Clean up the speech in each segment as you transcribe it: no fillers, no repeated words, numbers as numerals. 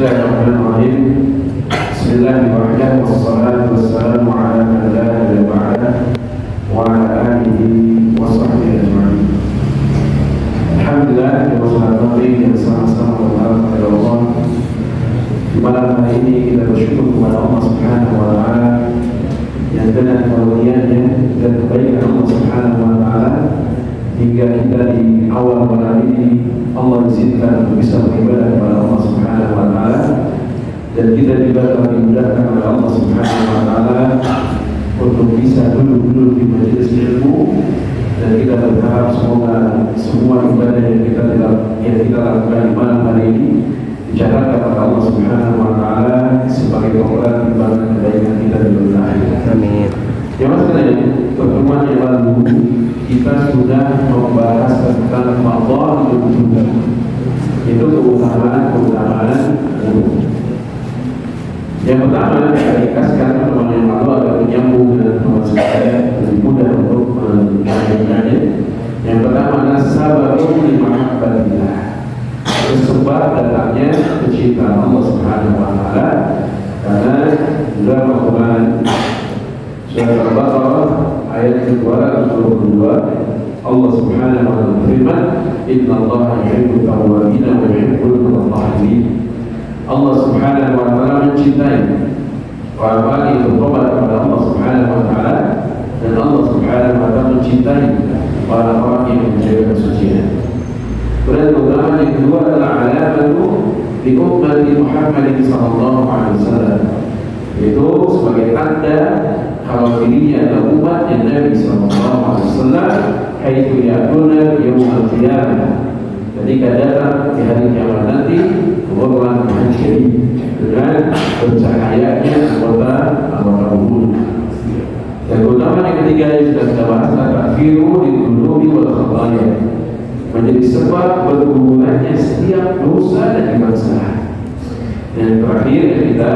Bismillahirrahmanirrahim. Bismillahirrahmanirrahim. Wassalatu wassalamu ala man la nabiyya ba'dah wa ala alihi wa sahbihi ajma'in. Alhamdulillah, kita bersyukur yang sama-sama kepada Allah. Di malam hari ini kita bersyukur kepada Allah Subhanahu wa taala yang dengan karunia-Nya dan kebaikan Allah Subhanahu wa taala hingga kita di awal malam ini Allah izinkan untuk bisa beribadah kepada Allah Subhanahu wa taala, dan kita juga telah dimudahkan oleh Allah Subhanahu wa taala untuk bisa duduk di majelis ilmu, dan kita berharap semoga semua ibadah yang kita lakukan di malam hari ini dicatatkan oleh Allah Subhanahu wa taala sebagai pengolahan timbangan kebaikan kita di dunia akhirat. Amin. Ya Mas, pertemuan yang lalu kita sudah membahas tentang fadha'il wudu, itu keutamaan wudu. Yang pertama, ketika sekarang pertemuan yang lalu agak menyambung dengan pertemuan saya, lebih mudah untuk menyampaikannya. Yang pertama adalah sababun li mahabbatillah, sebab datangnya kecintaan Allah Subhanahu wa taala. Karena dalam Al-Quran Surah Al-Baqarah ayat 222 Allah Subhanahu wa taala berfirman, "Innallaha yuhibbut tawwabin wa yuhibbul mutatahhirin." Allah Subhanahu wa taala mencintai orang-orang yang bertobat kepada Allah Subhanahu wa taala, dan Allah Subhanahu wa taala mencintai orang-orang yang menjaga kesucian. Kemudian keutamaan yang kedua adalah alamatu di ummati Muhammad sallallahu alaihi wasallam, itu sebagai tanda kalau dirinya adalah umat yang Nabi sallallahu alaihi wasallam, haitsu ya'tuna yaumul qiyamah, ketika datang di hari kiamat nanti Allah menghadiri dengan bercahayanya anggota tubuh. Dan keutamaan yang ketiga yang sudah kita bahas adalah takfiru lidunubi wal khataya, menjadi sebab bergugurnya setiap dosa dan kesalahan. Dan terakhir yang kita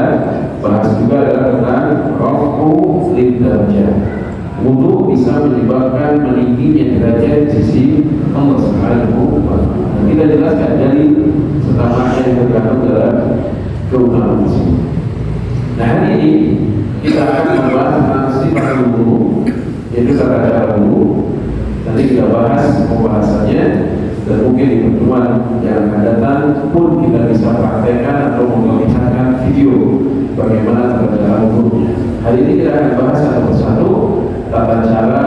bahas juga adalah tentang rafu lid darajat. Wudu bisa menyebabkan meningginya derajat di sisi Allah Subhanahu wa taala. Kita jelaskan dari setamanya yang terkandung dalam keutamaan tersebut. Nah, hari ini kita akan membahas tentang sifat wudu, yaitu tata cara wudu. Nanti kita bahas pembahasannya, dan mungkin di pertemuan yang akan datang pun kita bisa praktekkan atau memperlihatkan video bagaimana tata cara wudunya. Hari ini kita akan bahas satu persatu tata cara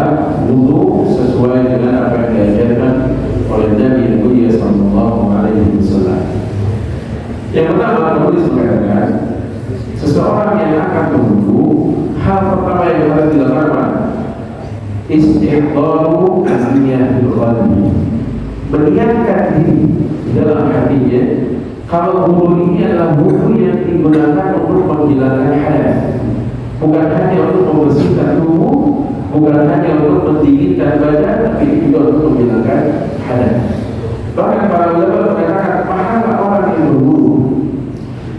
wudu sesuai dengan apa yang diajarkan oleh Nabi Muhammad sallallahu alaihi wasallam. Yang pertama, penulis mengatakan seseorang yang akan berwudu, hal pertama yang harus dilakukan istighfaru an-niyatil qalbi, meniatkan diri di dalam hatinya kalau wudu ini adalah wudu yang digunakan untuk menghilangkan hadas, bukan hanya untuk membersihkan tubuh, bukan hanya untuk mendinginkan badan, tapi juga untuk menghilangkan hadas. Bahkan para ulama mengatakan pahala orang yang berwudu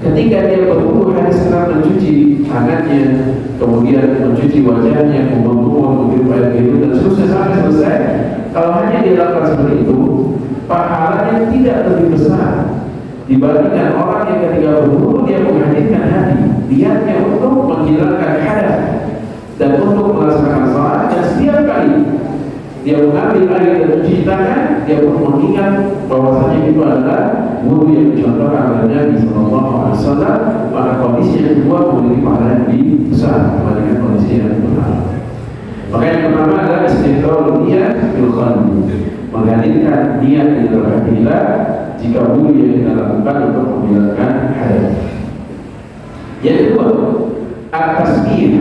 ketika dia berwudu hanya sekedar mencuci tangannya, kemudian mencuci wajahnya, kumur-kumur, mengirim air biru dan seterusnya sampai selesai, kalau hanya dia lakukan seperti itu, pahalanya tidak lebih besar dibandingkan orang yang ketika berwudu dia menghadirkan hati, niatnya untuk menghilangkan hadas dan untuk melaksanakan salat, dan setiap kali dia mengambil air dan mencuci tangan, dia pun mengingat bahwasanya itu adalah wudu yang dicontohkan oleh Nabi sallallahu alaihi wasallam. Maka kondisi yang kedua memiliki pahala yang lebih besar dibandingkan kondisi yang pertama. Maka yang pertama adalah istighfar niat bil qalbi, menghadirkan niat di dalam hati kita jika wudu yang kita lakukan untuk menghilangkan hadas. Yang kedua, at-tasbih,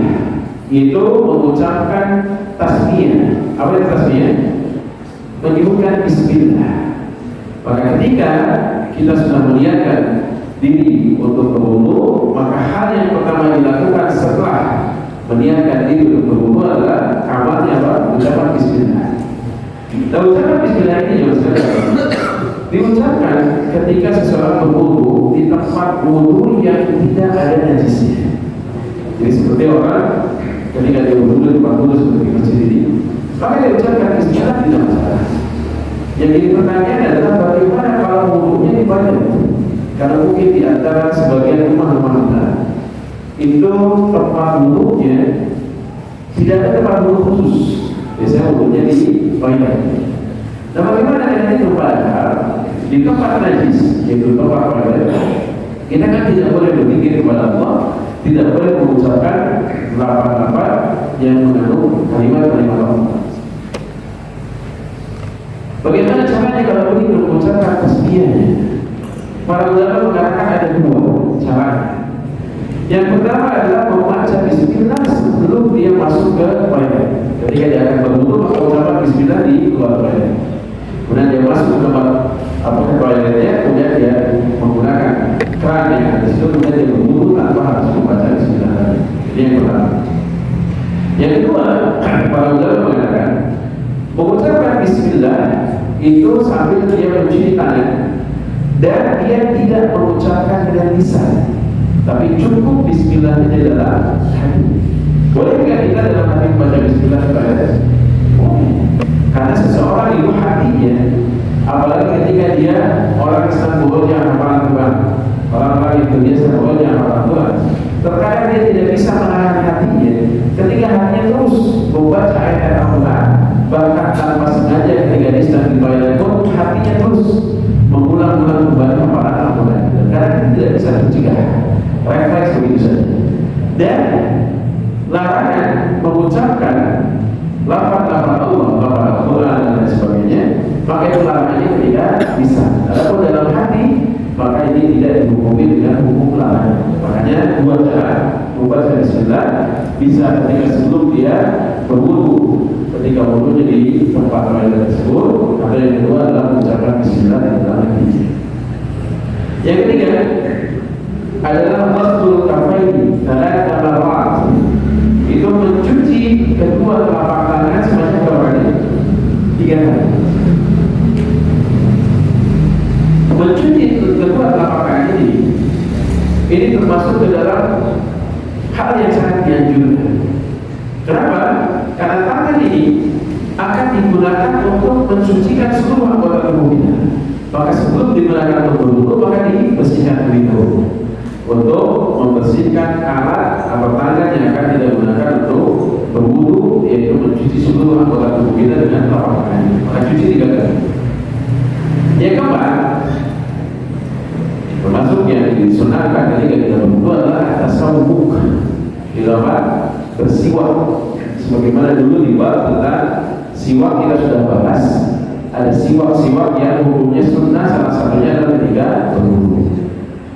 itu mengucapkan tasbih. Apa itu tasbih? Menyebutkan bismillah. Maka ketika kita sudah meniatkan diri untuk berwudu, maka hal yang pertama dilakukan setelah meniatkan diri untuk berwudu adalah amalnya apa? Ucapan bismillah. Dan ucapan bismillah ini juga diucapkan ketika seseorang berwudu di tempat wudu yang tidak ada najisnya. Jadi seperti orang ketika dia berwudu di tempat wudu seperti masjid ini, maka dia ucapkan bismillah, tidak masalah. Yang jadi pertanyaan adalah bagaimana kalau wudunya di badan? Kalau mungkin di antara sebagian rumah-rumah kita itu tempat wudhunya tidak ada tempat wudhu khusus, biasanya wudhunya di toilet. Nah, bagaimana dengan itu padahal di tempat najis, yaitu tempat toilet, kita kan tidak boleh berzikir kepada Allah, tidak boleh mengucapkan lafaz-lafaz yang mengandung kalimat-kalimat Allah. Bagaimana caranya kalau begitu mengucapkan tasbihnya? Para ulama mengatakan ada dua cara. Yang pertama adalah membaca bismillah sebelum dia masuk ke toilet. Ketika dia akan berwudu maka ucapan bismillah di luar toilet. Kemudian dia masuk ke tempat ke toiletnya, kemudian dia menggunakan keran yang ada di situ, kemudian dia berwudu tanpa harus membaca bismillah. Ini yang pertama. Yang kedua, para ulama mengatakan mengucapkan bismillah itu sambil dia mencuci tangan dan dia tidak mengucapkan dengan lisan, tapi cukup bismillah di dalam hati. Bolehkah kita dalam hati membaca bismillah kepada? Karena seseorang itu hatinya, apalagi ketika dia orang Islam bohongnya hafalan Quran, orang-orang itu biasa bohongnya hafalan Quran, terkadang dia tidak bisa menahan hatinya. Ketika hatinya terus membaca ayat Al-Quran, bahkan tanpa sengaja ketika dia sedang di toilet pun hatinya terus mengulang-ulang kembali hafalan Al-Quran. Karena tidak bisa mencegah, refleks begitu saja. Dan larangan mengucapkan lafaz-lafaz Allah, lafaz Al-Quran dan lain sebagainya, maka itu larangannya ketika bisa. Adapun dalam hati, maka ini tidak dihukumi dengan hukum larangan. Makanya dua cara membaca bismillah, bisa ketika sebelum dia berwudu, ketika wudunya di tempat toilet tersebut, atau yang kedua adalah mengucapkan bismillah di dalam hati. Yang ketiga adalah ghusl kafaini thalatha marrat. Itu mencuci kedua telapak tangan sebanyak berapa kali? 3 kali. Mencuci kedua telapak tangan ini termasuk ke dalam hal yang sangat dianjurkan. Kenapa? Karena tangan ini akan digunakan untuk mensucikan seluruh anggota tubuh kita. Maka sebelum digunakan untuk berwudu, maka dibersihkan terlebih dahulu untuk membersihkan alat atau tangan yang akan kita gunakan untuk berwudu, yaitu mencuci seluruh anggota tubuh kita dengan telapak tangan. Maka cuci 3 kali. Yang keempat, termasuk yang disunahkan ketika kita berwudu adalah tasawwuk, dilakukan bersiwak. Sebagaimana dulu di bab tentang siwak kita sudah bahas, ada siwak-siwak yang hukumnya sunnah, salah satunya adalah ketika berwudu.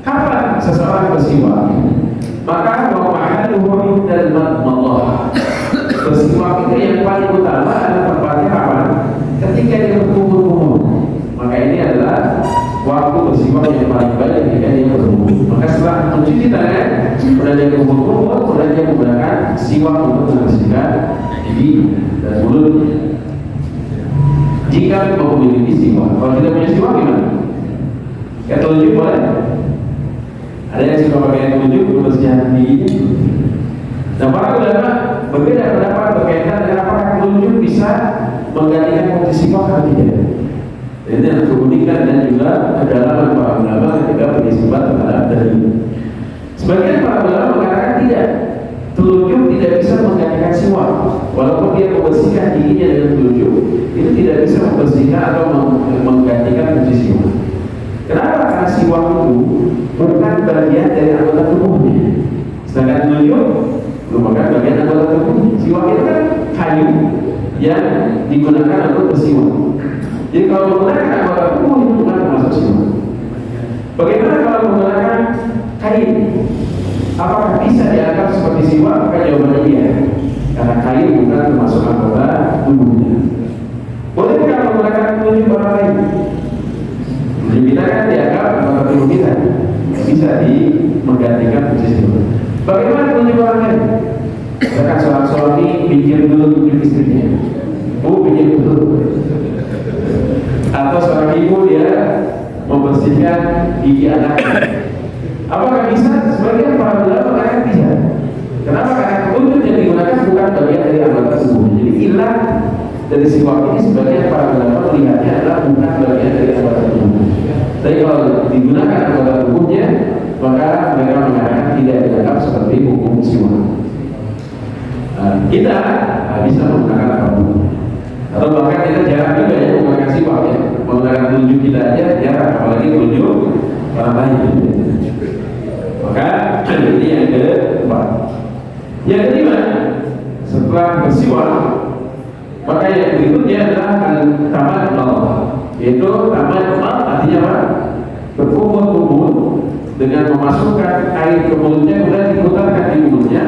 Kapan seseorang bersiwak? Maka wa'ahaluhu dan madmallah. Bersiwak itu yang paling utama adalah tempatnya apa? Ketika dia berkumur-kumur. Maka ini adalah waktu bersiwak yang paling baik ketika dia berwudu. Maka setelah mencuci tangan, kemudian dia berkumur, kemudian dia menggunakan siwak untuk membersihkan gigi dan mulutnya. Jika memiliki siwak, kalau tidak punya siwak gimana? Kayak telunjuk boleh? Ada yang suka pakai telunjuk untuk membersihkan gigi. Nah, para ulama berbeda pendapat berkaitan dengan apakah telunjuk bisa menggantikan fungsi siwak atau tidak. Ini yang keunikan dan juga kedalaman para ulama ketika berisbat terhadap dalil. Sebagian para ulama mengatakan tidak, telunjuk tidak bisa menggantikan siwak. Walaupun dia membersihkan giginya dengan telunjuk, itu tidak bisa membersihkan atau menggantikan fungsi siwak. Kenapa? Karena siwak itu bukan bagian dari anggota tubuhnya. Sedangkan telunjuk merupakan bagian anggota tubuhnya. Siwak itu kan kayu yang digunakan untuk bersiwak. Jadi kalau menggunakan anggota tubuh itu bukan termasuk siwak. Bagaimana kalau menggunakan kain? Apakah bisa dianggap seperti siwak? Maka jawabannya iya. Karena kain bukan termasuk anggota tubuhnya. Boleh tidak menggunakan telunjuk orang lain? Kita kan dianggap anggota tubuh kita, bisa menggantikan fungsi siwak. Bagaimana telunjuk orang lain? Misalkan seorang suami pinjam dulu telunjuk istrinya, pinjam dulu. Atau seorang ibu dia membersihkan gigi anaknya. Apakah bisa? Sebagian para ulama mengatakan bisa. Kenapa? Karena telunjuk yang digunakan bukan bagian dari anggota tubuh. Jadi ilah dari siwak ini sebagian para ulama melihatnya adalah bukan bagian dari anggota tubuh. Tapi kalau digunakan anggota tubuhnya, maka mereka mengatakan tidak dianggap seperti hukum siwak. Kita bisa menggunakan apapun, atau bahkan kita jarang juga ya menggunakan siwak ya, menggunakan telunjuk kita aja jarang, apalagi telunjuk orang lain. Maka ini yang keempat. Yang kelima, setelah bersiwak, maka yang berikutnya adalah tamadul, yaitu tamadul artinya apa? Berkumur-kumur dengan memasukkan air ke mulutnya, kemudian diputarkan di mulutnya,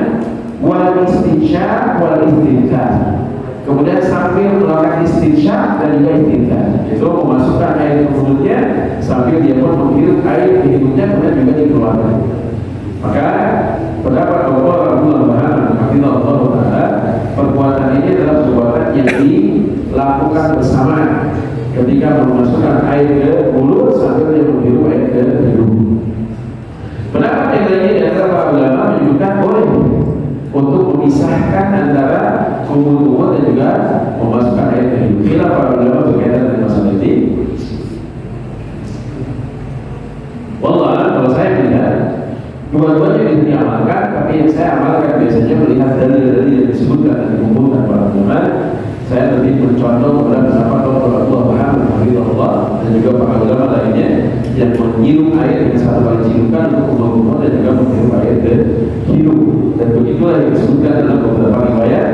wal istinsyaq wal istinthar. Kemudian sambil melakukan istinsyaq dan juga istinthar, itu memasukkan air ke mulutnya sambil dia pun menghirup air di mulutnya, kemudian juga dikeluarkan. Maka pendapat Dr. Abdullah Bahman Hafizahullah Ta'ala, perbuatan ini adalah perbuatan yang dilakukan bersama ketika memasukkan air ke mulut sambil dia menghirup air ke hidung. Pendapat yang lainnya adalah para ulama menunjukkan boleh untuk memisahkan antara kumur-kumur dan juga memasukkan air ke hidung. Bila para ulama berkaitan dengan masalah ini, wallah, kalau saya melihat dua-duanya bisa diamalkan, tapi yang saya amalkan biasanya melihat dalil-dalil yang disebutkan dan dikumpulkan para ulama. Saya lebih mencontoh kepada pendapat Dr. Abdullah Bahman Hafizahullah dan juga para ulama lainnya yang menghirup air dengan satu kali ciuman untuk kumur-kumur dan juga menghirup air ke hidung. Dan begitulah yang disebutkan dalam beberapa riwayat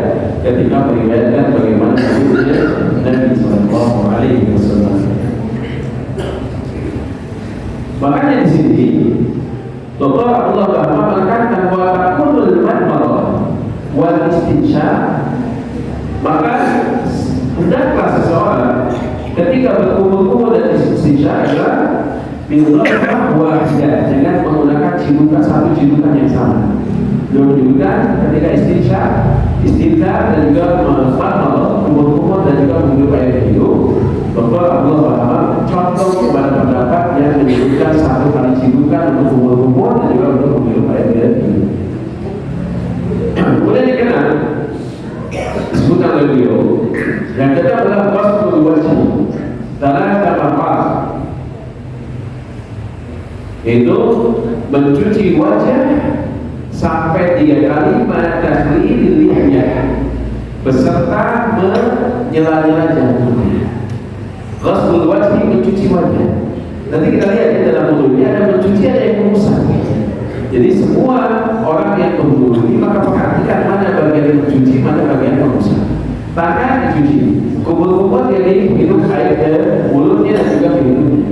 ketika meriwayatkan bagaimana hadisnya Nabi Sallallahu Alaihi Wasallam. Makanya di sini Dr. Abdullah Bahman menekankan bahwa takunul madmarah wal istinsyaq, maka hendaklah seseorang ketika berkumur-kumur dan istinsyaq adalah bidhafah wahidah, dengan menggunakan cidukan, satu cidukan yang sama. Beliau menunjukkan ketika istinsyaq, istinthar dan juga madmarah, kumur-kumur dan juga menghirup air hidung. Dr. Abdullah Bahman contoh kepada pendapat yang menyebutkan satu kali cidukan untuk kumur-kumur dan juga untuk menghirup air hidung. Kemudian dikenal disebutkan oleh beliau yang kedua adalah ghasl wajh dalam tamat, itu mencuci wajah sampai 3 kali pada lihyah beserta menyela-nyela jantungnya. Ghasl wajh, mencuci wajah. Nanti kita lihat di dalam wudu ini ada mencuci, ada yang mengusap. Jadi semua orang yang berwudu ini maka perhatikan mana bagian yang mencuci, mana bagian mengusap. Tangan dicuci, kumur-kumur dia dihirup air ke mulutnya dan juga ke hidungnya.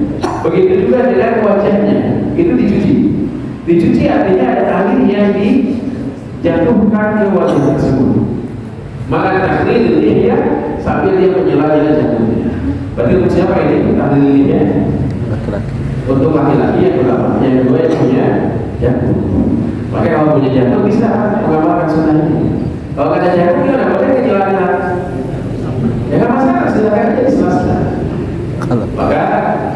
Begitu juga dengan wajahnya, itu dicuci. Dicuci artinya ada air yang dijatuhkan ke wajah tersebut. Maka tahlil dia sambil dia menyela-nyela jantungnya. Berarti untuk siapa ini tahlilnya? Laki-laki. Untuk laki-laki yang pertama, yang kedua yang punya jantung. Maka kalau punya jantung bisa mengamalkan sunnah ini. Kalau ada jantung ya boleh kenyela-nyela. Ya kan masalah, silakan aja sela-sela. Maka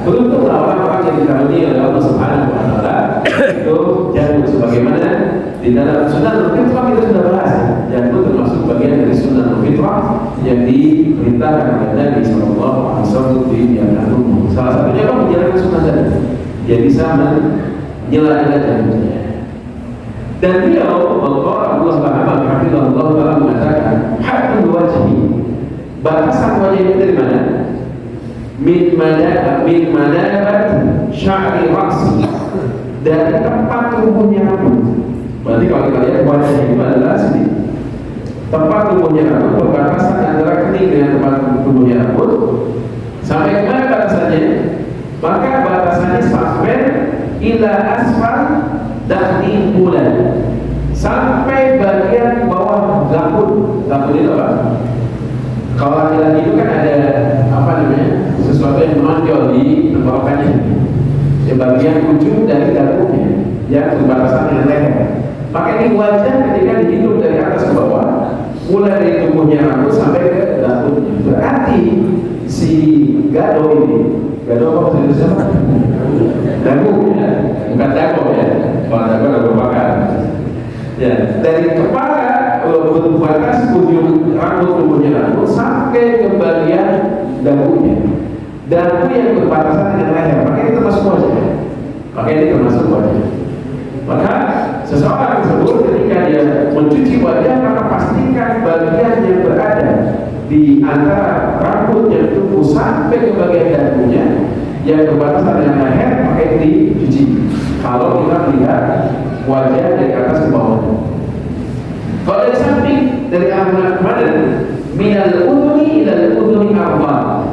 beruntunglah orang-orang yang dikaruniai oleh Allah Subhanahu wa Ta'ala itu jantung, sebagaimana di dalam sunnah fitrah kita sudah bahas. Jantung termasuk bagian dari sunnah fitrah yang diperintahkan oleh Nabi Sallallahu Alaihi Wasallam di jantung. Salah satunya apa? Menjalankan sunnah tadi. Dia bisa menyela-nyela jantungnya. Dan beliau Allah Subhanahu wa Ta'ala mengatakan haddul wajhi, batasan wajah itu dari mana? Min manabat sya'ri ra'si, dari tempat tumbuhnya rambut. Berarti kalau kita lihat wajah itu adalah sini, tempat tumbuhnya rambut, perbatasan antara kening dengan tempat tumbuhnya rambut. Sampai ke mana batasannya? Maka batasannya sampai ila asfal dahni bulan, sampai bagian bawah gambut. Gambut itu apa? Kalau laki-laki itu kan ada apa namanya, sesuatu yang menonjol di tenggorokannya, di bagian ujung dari dagunya yang berbatasan dengan leher. Maka ini wajah ketika dihitung dari atas ke bawah, mulai dari tubuhnya rambut sampai ke dagunya. Berarti si gado ini, gado apa maksudnya? Dagu ya, bukan dago ya. Kalau dago bakar. Ya, dari kepala batas ujung rambut tumbuhnya rambut sampai ke bagian dagunya. Dagu yang berbatasan dengan leher, maka itu termasuk wajah. Maka ini termasuk wajah. Maka seseorang tersebut ketika dia mencuci wajah, maka pastikan bagian yang berada di antara rambut yang tumbuh sampai ke bagian dagunya yang berbatasan dengan leher, maka itu dicuci. Kalau kita melihat wajah dari atas ke bawah. Kalau dari samping, dari arah badan, minal udhuni ilal udhuni arba,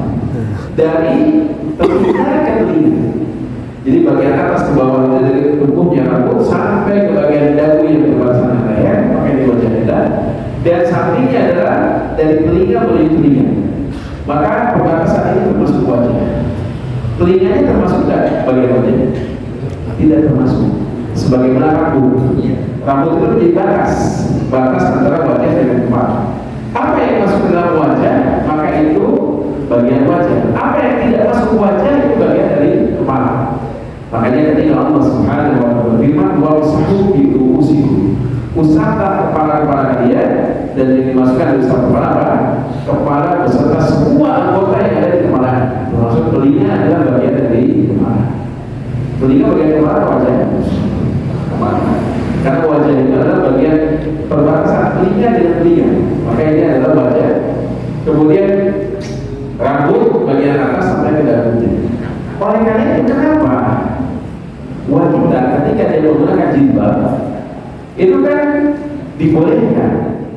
dari telinga ke telinga. Jadi bagian atas ke bawah itu dari tumbuhnya rambut sampai ke bagian dagu yang berbatasan dengan leher, maka ini wajah kita. Dan sampingnya adalah dari telinga menuju telinga. Maka perbatasan ini termasuk wajah. Telinganya termasuk tidak bagian wajah? Tidak termasuk. Sebagaimana rambut. Rambut itu menjadi batas antara wajah dengan kepala. Apa yang masuk ke dalam wajah, maka itu bagian wajah. Apa yang tidak masuk ke wajah, itu bagian dari kepala. Makanya ketika Allah Subhanahu wa Ta'ala berfirman, wamsahu bi ru'usikum, usaplah kepala-kepala kalian, dan yang dimasukkan dari kepala apa? Kepala beserta semua anggota yang ada di kepala. Termasuk telinga adalah bagian dari kepala. Telinga bagian kepala wajah. Kepala. Karena wajah itu adalah bagian perbatasan telinga dengan telinga. Maka ini adalah wajah. Kemudian rambut bagian atas sampai ke dagunya. Oleh karena itu kenapa wanita ketika dia menggunakan jilbab itu kan dibolehkan.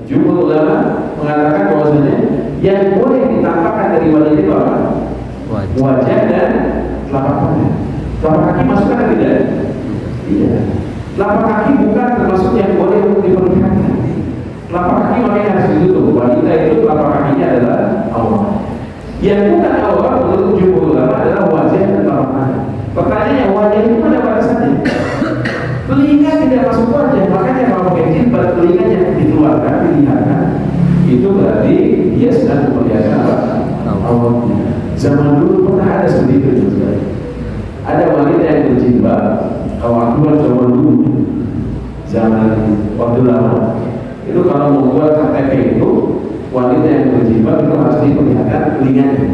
Jumhur ulama mengatakan bahwasanya yang boleh ditampakkan dari wanita itu apa? Wajah dan telapak tangan. Telapak kaki masukkan atau tidak? Tidak. Telapak kaki bukan termasuk yang boleh untuk diperlihatkan. Telapak kaki makanya harus ditutup. Wanita itu telapak kakinya adalah aurat. Yang bukan aurat menurut jumhur ulama adalah wajah dan telapak tangan. Pertanyaannya, wajah itu ada batasannya. Telinga tidak masuk wajah, makanya kalau pakai jilbab telinganya dikeluarkan, dilihatkan, itu berarti dia sedang memperlihatkan apa? Auratnya. Zaman dulu pernah ada seperti itu. Ada wanita yang berjilbab. Kalau aku kan zaman dulu, zaman waktu lama, itu kalau membuat KTP itu wanita yang berjilbab itu harus diperlihatkan telinganya.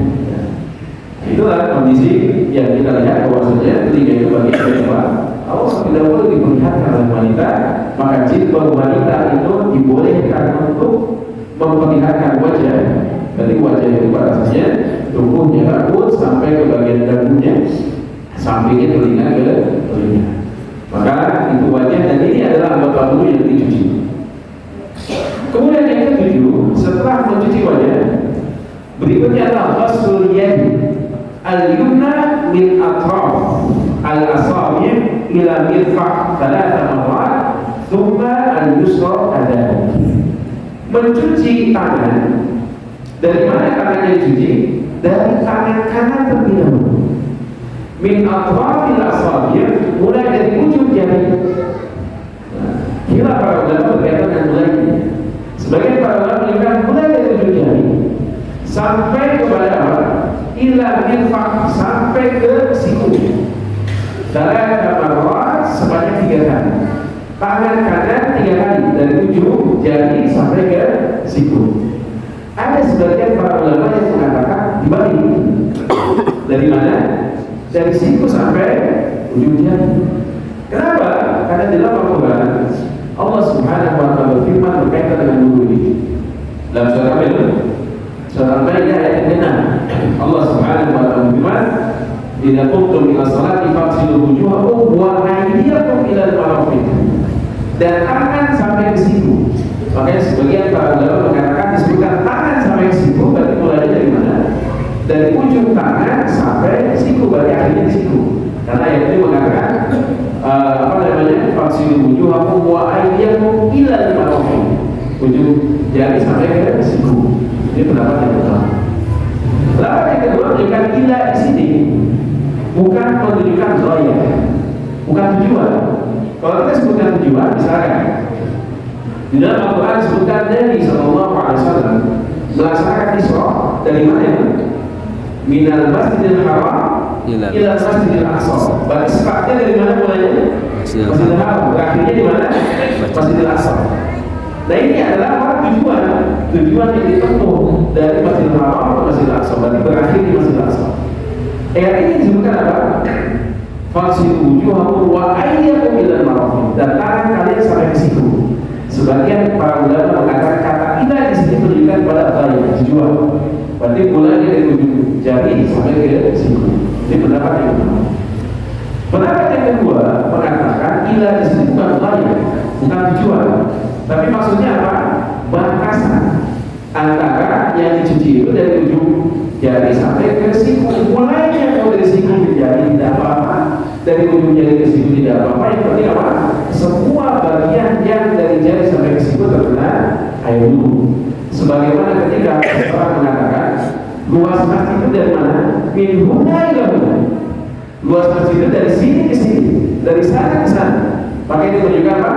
Itulah kondisi yang kita lihat bahwasanya telinga itu bagian dari apa? Kalau tidak boleh diperlihatkan oleh wanita, maka jilbab wanita itu dibolehkan untuk memperlihatkan wajah. Jadi wajah itu batasnya tubuhnya rambut sampai ke bagian dagunya, sampingnya telinga ke telinga. Maka itu wajah, dan ini adalah anggota tubuh yang dicuci. Kemudian yang ketujuh, setelah mencuci wajah, berikutnya adalah ghaslul yadi al-yumna min atraf al-asabi' ila mirfaq 3 marrat thumma al-yusra kadhalik. Mencuci tangan, dari mana tangannya dicuci? Dari tangan kanan terlebih dahulu. Min atraf al-asabi', mulai dari ujung jari. Kira para ulama berkaitan dengan mulainya. Sebagian para ulama mengatakan mulai dari ujung jari sampai kepada apa? Ila mirfaq, sampai ke siku. Dalam marwah sebanyak 3 kali. Tangan kanan 3 kali dari ujung jari sampai ke siku. Ada sebagian para ulama yang mengatakan dibalik. Dari mana? Dari siku sampai ujung jari. Kenapa? Karena di dalam Al-Quran Allah Subhanahu wa Ta'ala berfirman berkaitan dengan wudu ini. Dalam surah Al-Maidah ayat yang 6, Allah Subhanahu wa Ta'ala berfirman, "Idza qumtum ila sholati faghsilu wujuhakum wa aydiyakum ila al-marafiq." Dan tangan sampai ke siku. Makanya sebagian para ulama mengatakan disebutkan tangan sampai ke siku, berarti mulai dari mana? Dari ujung tangan sampai siku, berarti akhirnya di siku. Karena ayat ini mengatakan faghsilu wujuhakum wa aydiyakum ila al-marafiq. Ujung jari sampai ke siku. Ini pendapat yang pertama. Pendapat yang kedua menunjukkan ila di sini bukan menunjukkan ghaya, bukan tujuan. Kalau kita sebutkan tujuan, misalkan di dalam Al-Quran disebutkan Nabi Sallallahu Alaihi Wasallam melaksanakan Isra dari mana ya? Minal Masjidil Haram ila Masjidil Aqsa. Berarti sepatnya dari mana mulainya? Masjidil Haram. Akhirnya di mana? Masjidil Aqsa. Nah ini adalah tujuan yang ditempuh dari Masjidil Haram ke Masjidil Aqsa, berarti berakhir di Masjidil Aqsa. Ini disebutkan apa? Faksilu wujuhakum wa ayyakum ilal marafiq, dan tangan kalian sampai ke situ. Sebagian para ulama mengatakan kata ila di sini menunjukkan pada gaya tujuan. Berarti mulai dari ujung jari sampai ke situ. Ini pendapat yang pertama. Pendapat yang kedua mengatakan ila di sini bukan gaya, bukan tujuan, tapi maksudnya apa? Batasan antara yang dicuci itu dari ujung jari sampai ke siku. Mulainya kalau dari siku ke jari tidak apa-apa, dari ujung jari ke siku tidak apa-apa. Yang penting apa? Semua bagian yang dari jari sampai ke siku terkena air wudhu. Sebagaimana ketika orang mengatakan luas masjid itu dari mana? Min huna ila huna. Luas masjid itu dari sini ke sini, dari sana ke sana. Maka ini menunjukkan apa?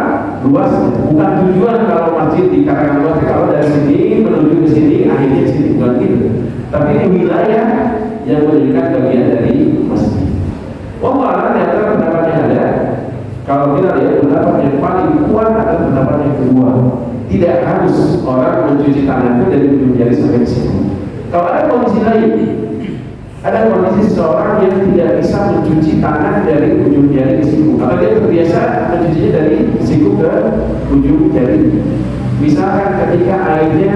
Luas, bukan tujuan kalau masjid dikatakan luas kalau dari sini menuju ke sini, akhirnya ke sini, bukan gitu. Tapi ini wilayah yang menunjukkan bagian dari masjid. Wallah, di antara pendapat yang ada, kalau kita lihat pendapat yang paling kuat adalah pendapat yang kedua. Tidak harus orang mencuci tangan itu dari ujung jari sampai ke sini. Kalau ada kondisi lain, ada kondisi seseorang yang tidak bisa mencuci tangan dari ujung jari ke siku, atau dia terbiasa mencucinya dari siku ke ujung jari. Misalkan ketika airnya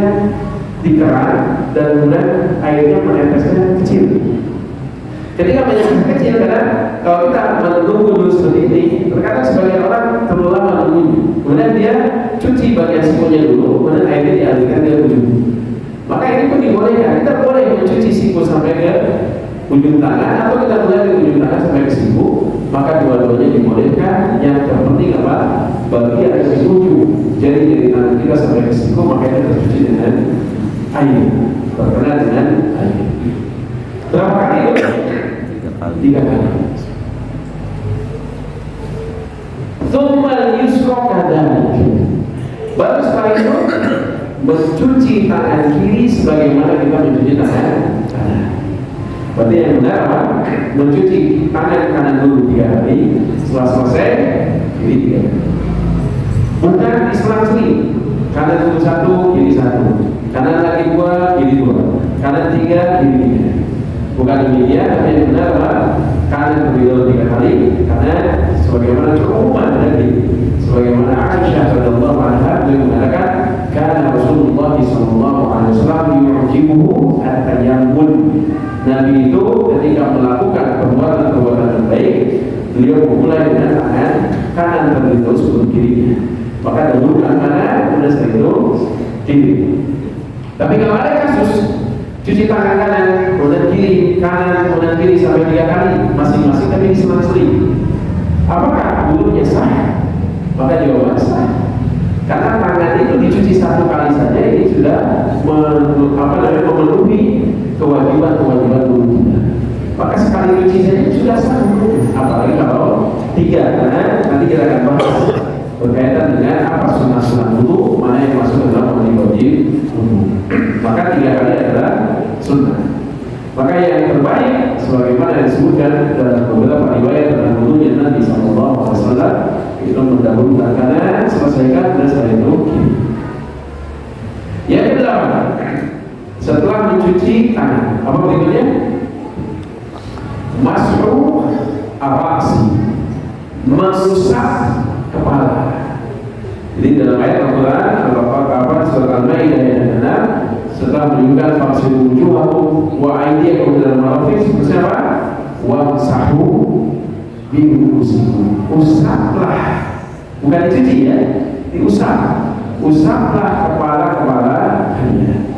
di keran dan kemudian airnya menetesnya kecil. Ketika menetesnya kecil, karena kalau kita menunggu dulu seperti ini, terkadang sebagian orang terlalu lama menunggu. Kemudian dia cuci bagian sikunya dulu, kemudian airnya dialirkan ke ujung. Maka ini pun dibolehkan. Kita boleh mencuci siku sampai ke ujung tangan, atau kita mulai dari ujung tangan sampai ke siku. Maka dua-duanya dibolehkan. Yang terpenting apa? Bagian dari ujung jadi tangan kita sampai ke siku, maka kita tercuci dengan air, terkena dengan air. Berapa kali itu? 3 kali. Tsumma yusra kadzalik. Baru setelah itu mencuci tangan kiri sebagaimana kita mencuci tangan kanan. Berarti yang benar apa? Mencuci tangan kanan dulu 3 kali, setelah selesai kiri 3 kali. Bukan diselang-seling, kanan dulu 1, kiri 1, kanan lagi 2, kiri 2, kanan 3, kiri 3. Bukan demikian, tapi yang benar apa? Kanan terlebih dahulu 3 kali, karena sebagaimana keumuman tadi, sebagaimana Aisyah radhiyallahu anha beliau mengatakan, karena Rasulullah sallallahu alaihi wasallam yu'jibuhu at-tayammun. Nabi itu ketika melakukan perbuatan yang baik, beliau memulai dengan tangan kanan terlebih dahulu sebelum kirinya. Maka dahulu kanan, kemudian setelah itu kiri. Tapi kalau ada kasus cuci tangan kanan, kemudian kiri, kanan, kemudian kiri sampai 3 kali masing-masing, tapi diselang-seling, apakah wudhunya sah? Maka jawaban sah. Karena tangan itu dicuci 1 kali saja, ini sudah memenuhi kewajiban wudhu kita. Maka sekali cuci saja sudah sah wudhu. Apalagi kalau 3, karena nanti kita akan bahas berkaitan dengan apa sunah-sunah wudhu, mana yang masuk dalam wajib wudhu. Maka 3 kali adalah sunnah. Maka yang terbaik sebagaimana disebutkan dalam beberapa riwayat tentang wudhunya Nabi sallallahu alaihi wasallam, itu mendahulukan kanan, selesaikan, dan setelah itu kiri. Yang kedelapan, setelah mencuci tangan, apa berikutnya? Mas'hu ar-ra'si, mengusap kepala. Jadi dalam ayat Al-Quran surat Al-Maidah ayat 6, setelah menunjukkan faksilu wujuhakum wa aydiyakum ilal marafiq, seterusnya apa? Wamsahu bi ru'usikum. Usaplah, bukan dicuci ya, diusap. Usaplah kepala-kepala kalian.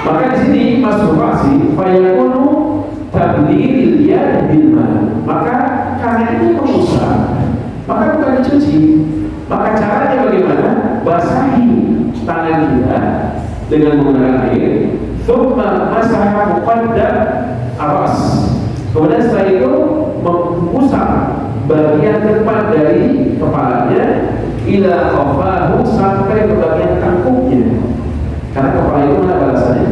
Maka di sini masuk faksi fayakunu tablil yad bil ma. Maka karena ini mengusap, maka bukan dicuci. Maka caranya bagaimana? Basahi tangan kita dengan menggunakan air, thumma masaha muqaddam aras. Kemudian setelah itu mengusap bagian depan dari kepalanya ila qafahu, sampai ke bagian tangkuknya. Karena kepala itu mana balasannya?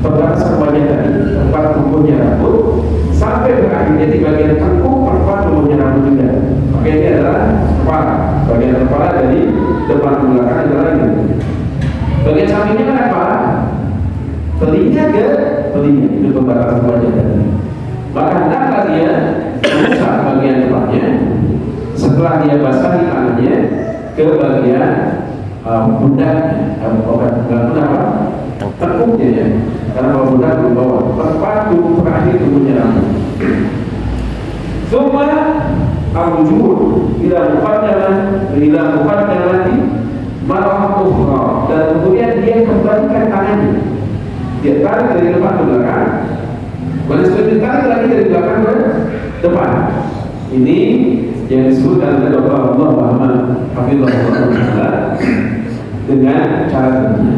Perbatasan wajah tadi, tempat tumbuhnya rambut, sampai berakhirnya di bagian tangkuk tempat tumbuhnya rambut juga. Maka ini adalah kepala. Bagian kepala dari depan ke belakang adalah ini. Bagian sampingnya kan apa? Telinga ke telinga, itu pembatasan wajah tadi. Maka hendaklah dia mengusap bagian depannya. Setelah dia basahi tangannya ke bagian pundaknya, bukan apa? Tekuknya ya. Karena kalau pundak di bawah, tempat terakhir tubuhnya rambut. Semua al-wujud ila muqaddamati marrah ukhra, dan kemudian dia kembalikan tangannya. Dia tarik dari depan ke belakang. Kemudian setelah ditarik lagi dari belakang ke depan. Ini yang disebutkan oleh Dr. Allah Muhammad Hafizahullah dengan cara begini.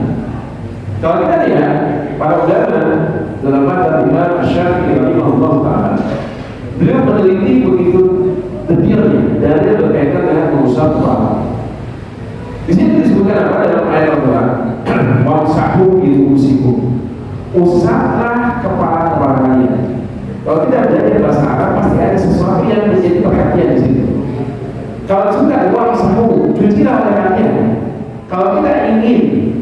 Kalau kita lihat para ulama dalam mazhab Imam Asy-Syafi'i rahimahullah taala, beliau meneliti begitu detailnya dari berkaitan dengan mengusap kepala. Di sini disebutkan apa dalam ayat Al-Quran? Wamsahu bi ru'usikum, usaplah kepala kalian. Kalau kita belajar bahasa Arab pasti ada sesuatu yang menjadi perhatian di situ. Kalau sudah wamsahu, cucilah oleh kalian. Kalau kita ingin,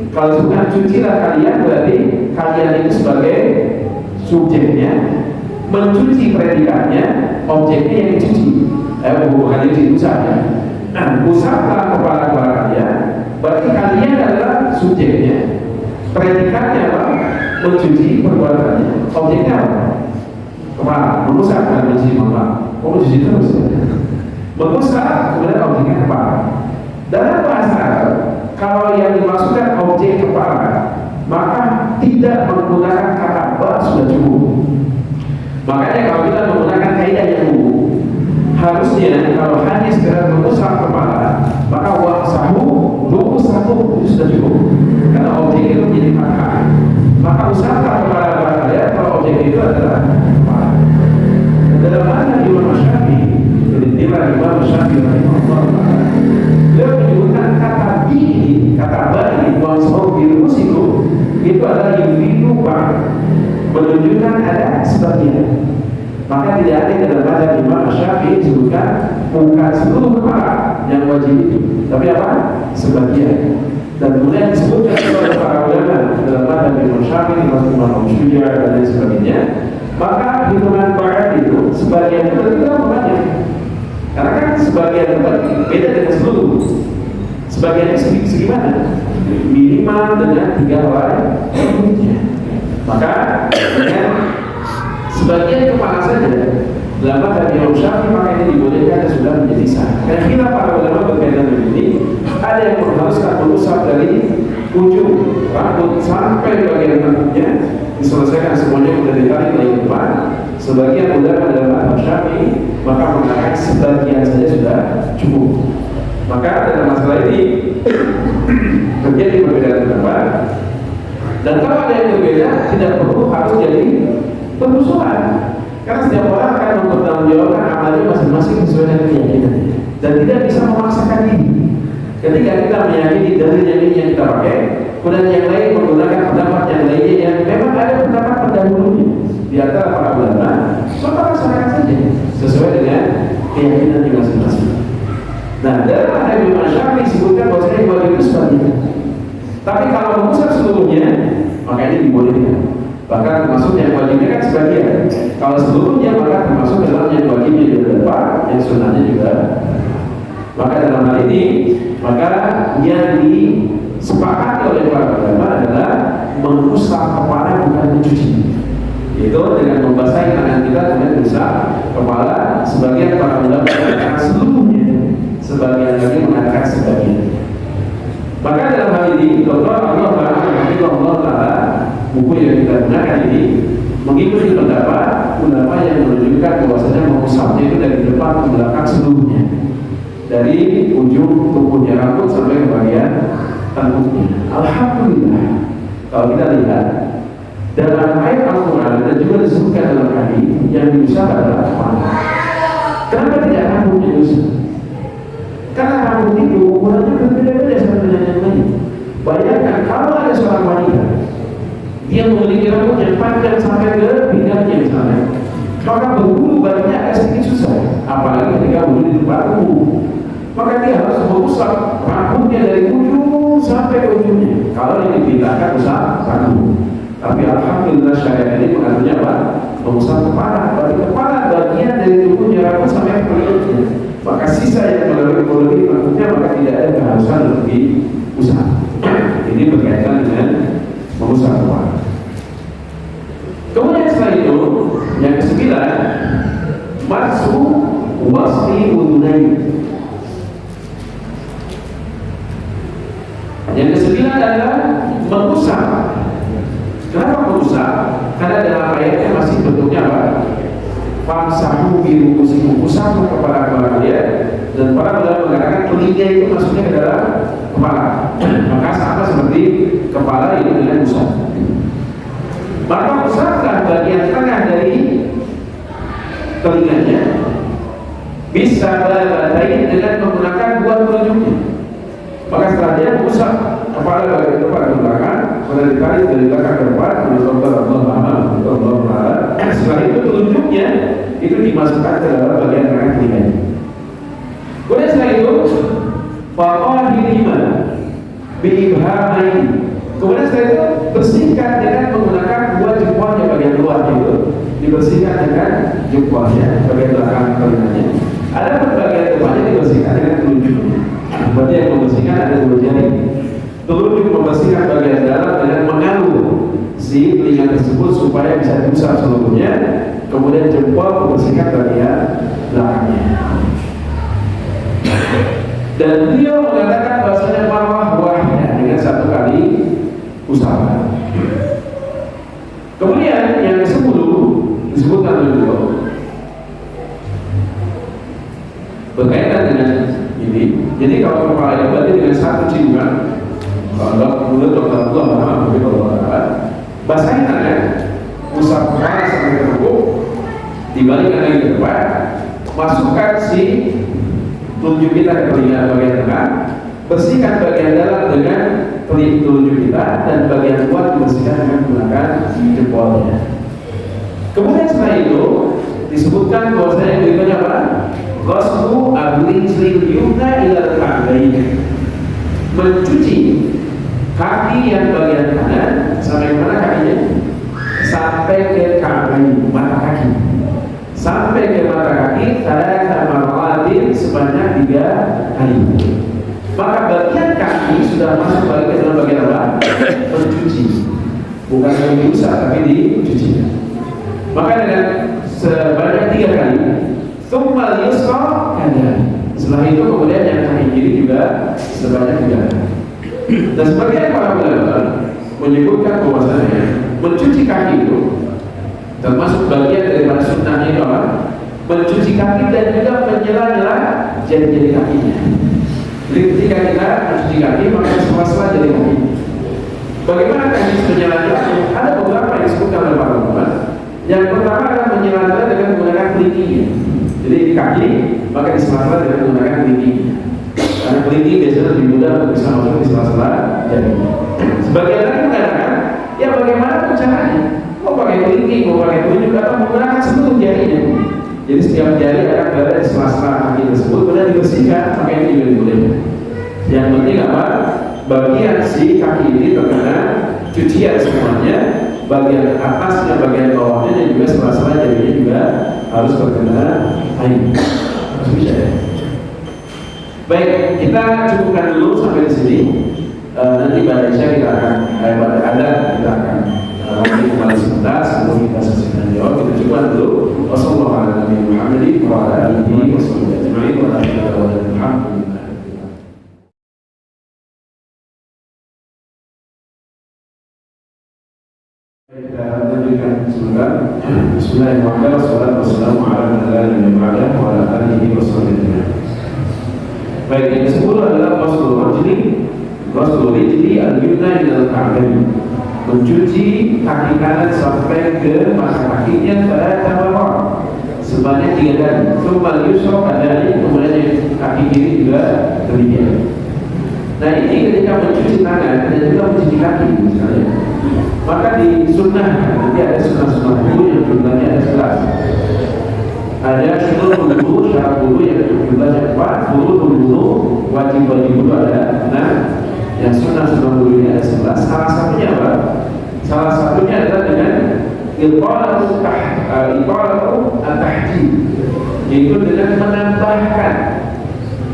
kalau sudah cucilah kalian, berarti kalian itu sebagai subjeknya, mencuci predikatnya, objeknya yang dicuci. Bukan dicuci usapnya. Nah, usaplah kepala kalian, berarti kalian adalah subjeknya, predikatnya apa? Mencuci perbuatannya, objeknya apa? Kepala, mengusap dan mencuci kepala. Mencuci terus ya. Mengusap, kemudian objeknya kepala. Dalam bahasa Arab, kalau yang dimaksudkan objek kepala, maka tidak menggunakan kata ba sudah cukup. Makanya kalau kita menggunakan kaidah yang umum, harusnya kalau hanya sekedar mengusap kepala, maka wamsahu ru'usakum itu sudah cukup. Karena objek itu menjadi fathah. Maka usaplah kepala kalian kalau objek itu adalah kepala. Dalam mazhab Imam Syafi'i, jadi Imam Syafi'i rahimahullah taala, beliau menyebutkan kata bihi, kata bani, wamsahu bi ru'usikum itu adalah yufidu ba'd, menunjukkan ada sebagian. Maka tidak ada dalam mazhab Imam Syafi'i disebutkan bukan seluruh kepala yang wajib itu, tapi apa? Sebagian. Dan kemudian disebutkan oleh para ulama dalam mazhab Imam Syafi'i, termasuk Imam Syuja dan lain sebagainya. Maka hitungan barat itu sebagian itu tidak banyak. Karena kan sebagian itu beda dengan seluruh. Sebagiannya segimana? Minimal dengan 3 helai rambutnya. Maka sebagian kepala saja dalam mazhab Imam Syafi'i, maka ini dibolehkan dan sudah menjadi sah. Dan kita para ulama berkaitan dengan ini, ada yang mengharuskan mengusap dari ujung rambut sampai bagian rambutnya, diselesaikan semuanya sudah ditarik dari depan. Sebagian ulama dalam mazhab Syafi'i maka mengatakan sebagian saja sudah cukup. Maka dalam masalah ini terjadi perbedaan pendapat. Dan kalau ada yang berbeda, tidak perlu harus jadi permusuhan. Karena setiap orang akan mempertanggungjawabkan amalnya masing-masing sesuai dengan keyakinan dan tidak bisa memaksakan diri. Ketika kita meyakini dalil yang ini yang kita pakai, kemudian yang lain menggunakan pendapat yang lainnya yang memang ada pendapat pendahulunya di antara para ulama, maka laksanakan saja sesuai dengan keyakinan yang masing-masing. Nah, dalam hadis Imam Syafi'i disebutkan bahwasanya wajib itu sebagian. Tapi kalau mengusap seluruhnya, maka ini dibolehkan. Bahkan termasuk yang wajibnya kan sebagian. Kalau seluruhnya maka termasuk dalam yang wajibnya juga depan, yang sunnahnya juga. Maka dalam hal ini, maka yang disepakati oleh para ulama adalah mengusap kepala bukan mencuci. Itu dengan membasahi tangan kita kemudian mengusap kepala. Sebagian para ulama mengatakan seluruhnya, sebagian lagi mengatakan sebagian. Maka dalam hal ini, Dr. Allah Taala, buku yang kita gunakan ini mengikuti pendapat ulama yang menunjukkan bahwasanya mengusapnya itu dari depan ke belakang seluruhnya, dari ujung tubuhnya rambut sampai ke bagian tengkuknya. Alhamdulillah, kalau kita lihat dalam ayat Al-Quran dan juga disebutkan dalam hadis yang diusap adalah kepala. Kenapa tidak rambut yang diusap? Karena rambut itu ukurannya berbeda-beda satu dengan yang lain. Bayangkan kalau ada seorang wanita, dia memiliki rambut yang panjang sampai ke pinggangnya misalnya, maka berbulu badannya agak sedikit susah. Apalagi ketika bulu di depan bahu, maka dia harus mengusap rambutnya dari ujung sampai ke ujungnya. Kalau ini dipindahkan usap rambut. Tapi alhamdulillah syariat ini mengaturnya apa? Mengusap kepala. Berarti kepala bagian dari tubuhnya rambut sampai ke kulitnya. Maka sisa yang melalui rambutnya maka tidak ada keharusan untuk diusap. Ini berkaitan dengan mengusap kepala. Kemudian setelah itu yang kesembilan, mashu wasli udhunain. Yang kesembilan adalah mengusap. Kenapa mengusap? Karena dalam ayatnya masih bentuknya apa? Famsahu bi ru'usikum, usap kepala kalian. Dan para ulama mengatakan telinga itu masuknya ke dalam kepala. Maka sama seperti kepala ini dengan usap. Maka usaplah bagian tengah dari telinganya, bisa balatain dengan menggunakan dua telunjuknya. Maka setelah dia usap kepala bagian depan ke belakang, kemudian ditarik dari belakang ke depan, setelah itu telunjuknya itu dimasukkan ke dalam bagian tengah telinganya. Kemudian setelah itu faqahirima biibhamaini. Kemudian setelah itu bersihkan dengan menggunakan dua jempolnya bagian luar itu, dibersihkan dengan jempolnya bagian belakang telinganya. Ada bagian depannya dibersihkan dengan telunjuknya. Berarti yang membersihkan ada dua jari. Telunjuk membersihkan bagian dalam dengan mengalur si telinga tersebut supaya bisa diusap seluruhnya. Kemudian jempol membersihkan bagian belakangnya. Dan beliau mengatakan bahasanya marwah wahidah dengan satu kali usapan. Kemudian yang ke-10 disebutkan oleh beliau berkaitan dengan ini. Jadi kalau kepala itu berarti dengan satu ciuman, kalau mulut dokter Allah basahin tangan, usap kepala sampai ke tekuk, dibalikkan lagi ke depan, masukkan si telunjuk kita ke telinga bagian tengah, bersihkan bagian dalam dengan telunjuk kita, dan bagian luar dibersihkan dengan menggunakan jempolnya. Kemudian setelah itu disebutkan bahwasanya yang berikutnya apa? Ghuslu ar-rijlil yumna ila al-ka'bayn. Mencuci kaki yang bagian kanan sampai mana kakinya? Sampai ke ka'bayn, mata kaki. Sampai ke mata kaki thalatha marratin, sebanyak 3 kali. Maka bagian kaki sudah masuk balik ke dalam bagian apa? Mencuci. Bukan yang diusap tapi dicuci. Maka dengan sebanyak 3 kali. Tsumma yusra kadhalik. Setelah itu kemudian yang kaki kiri juga sebanyak 3 kali. Dan sebagian para ulama menyebutkan bahwasanya mencuci kaki itu termasuk bagian daripada sunnahnya itu apa? Mencuci kaki dan juga menyela-nyela jari-jari kakinya. Jadi ketika kita mencuci kaki maka sela-sela jari kaki. Bagaimana teknis menyela-nyela? Ada beberapa yang disebutkan oleh para ulama. Yang pertama adalah menyela-nyela dengan menggunakan kelingkingnya. Jadi di kaki maka di sela-sela dengan menggunakan kelingkingnya. Karena kelingking biasanya lebih mudah untuk bisa masuk di sela-sela jari. Sebagian lagi mengatakan, ya bagaimana caranya? Mau pakai kelingking, mau pakai telunjuk, atau menggunakan seluruh jarinya. Jadi setiap jari akan berada di sela-sela kaki tersebut, kemudian dibersihkan, maka ini juga boleh. Yang penting apa? Bagian si kaki ini terkena cucian semuanya, bagian atasnya, bagian bawahnya, dan juga sela-sela jarinya juga harus terkena air. Harus bisa ya. Baik, kita cukupkan dulu sampai di sini. Nanti pada Isya kita akan pada kita akan nanti kembali sebentar sebelum kita selesai jawab. Kita cukupkan dulu. Wassalamualaikum warahmatullahi wabarakatuh. Kita lanjutkan sebentar. Bismillahirrahmanirrahim. Wassalamualaikum warahmatullahi wabarakatuh. Baik, yang ke-10 adalah ghuslu rijli al-yumna ila al-ka'bayn. Mencuci kaki kanan sampai ke mata kakinya pada tabarak sebanyak 3 kali. Tsumma yusra kadhalik, kemudian kaki kiri juga demikian. Nah ini ketika mencuci tangan dan juga mencuci kaki misalnya, maka di sunnah nanti ada sunnah-sunnah dulu yang jumlahnya ada 11. Ada sunnah wudu cara wudhu yang jumlahnya 4, wudhu wajib-wajib wudhu ada 6, yang sunnah wudhu ada 11. Salah satunya apa? Salah satunya adalah dengan iqalatu at-tahdid, yaitu dengan menambahkan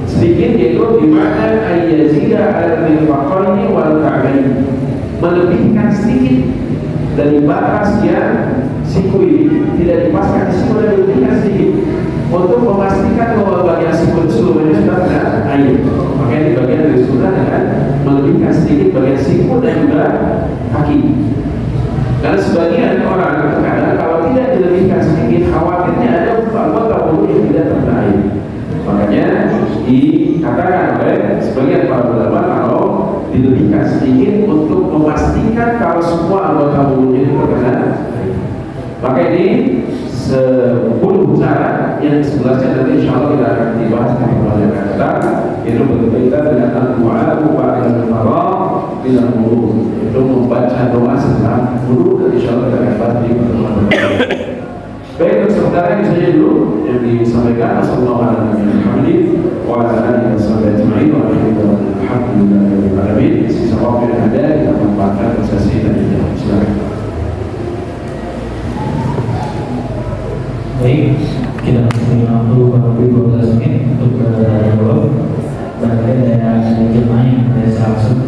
sedikit, yaitu dimana ayyazida al-mirfaqaini wal ka'baini, melebihkan sedikit dari batas yang siku ini, tidak dipaskan di siku dan dilebihkan sedikit untuk memastikan bahwa bagian siku seluruhnya sudah kena air. Makanya di bagian dari sunnah dengan melebihkan sedikit bagian siku dan juga kaki. Karena sebagian orang terkadang kalau tidak dilebihkan sedikit, khawatirnya ada anggota wudhu yang tidak terkena air. Makanya dikatakan oleh sebagian para ulama kalau dilebihkan sedikit untuk memastikan kalau semua anggota wudhunya itu terkena air. Maka ini 10 cara yang sebenarnya nanti insya Allah kita akan dibahas di bulan yang akan datang, itu berkaitan dengan al-du'a ba'da al-faragh bila wudhu, itu membaca doa setelah wudhu, dan insya Allah kita akan bahas di pertemuan berikutnya. Baik, untuk sementara ini saja dulu yang disampaikan. Wassalamualaikum warahmatullahi wabarakatuh. Alhamdulillah. Sisa waktu yang ada kita manfaatkan sesi dan jawab. Silakan. Baik, kita masih waktu kurang lebih 12 menit untuk jawab. Barangkali ada jemaah yang ada langsung.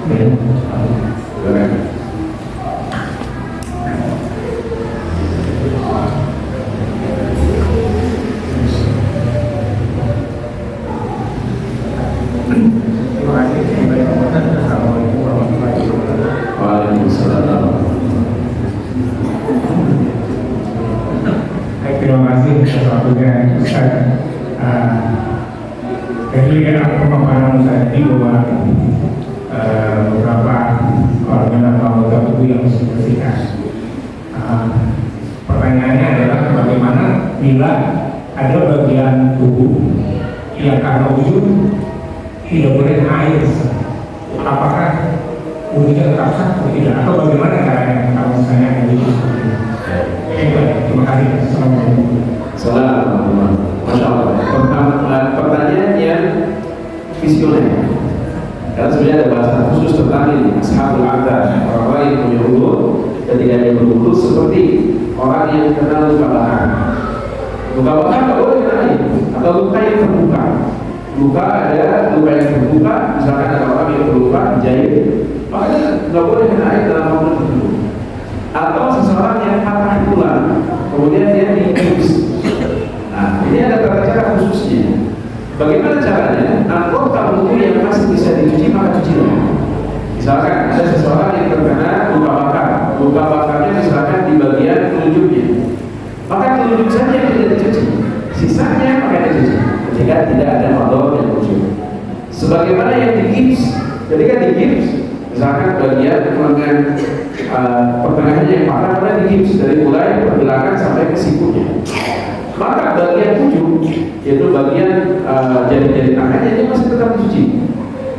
Baik, terima kasih atas waktunya Ustaz. Dari pemaparan Ustaz tadi bahwa beberapa organ atau anggota tubuh yang harus dibersihkan. Pertanyaannya adalah bagaimana bila ada bagian tubuh yang karena wujud tidak boleh air, apakah wujudnya tetap sah atau tidak, atau bagaimana caranya kalau misalnya ada wujud seperti itu? Terima kasih. Assalamualaikum. Assalamualaikum. Masya Allah. Pertanyaan yang visioner. Karena sebenarnya ada bahasa khusus tentang ini, ashabul adab, orang-orang yang punya wudhu ketika dia berwudhu seperti orang yang kenal luka bakar. Luka bakar tidak boleh kena air, atau luka yang terbuka. Luka ada luka yang terbuka, misalkan ada orang yang terluka dijahit, makanya tidak boleh kena air dalam waktu tertentu. Atau seseorang yang patah tulang, kemudian dia digips. Nah, ini ada tata cara khususnya. Bagaimana caranya? Anggota wudhu yang masih bisa dicuci maka cucilah. Misalkan ada seseorang yang terkena luka bakar, luka bakarnya misalkan di bagian telunjuknya, maka telunjuk saja yang tidak dicuci, sisanya maka dicuci. Ketika tidak ada mador yang muncul. Sebagaimana yang digips, ketika digips, misalkan bagian lengan pertengahannya yang patah, kemudian digips dari mulai pergelangan sampai ke sikunya. Maka bagian ujung, yaitu bagian jari-jari tangannya, ini masih tetap dicuci.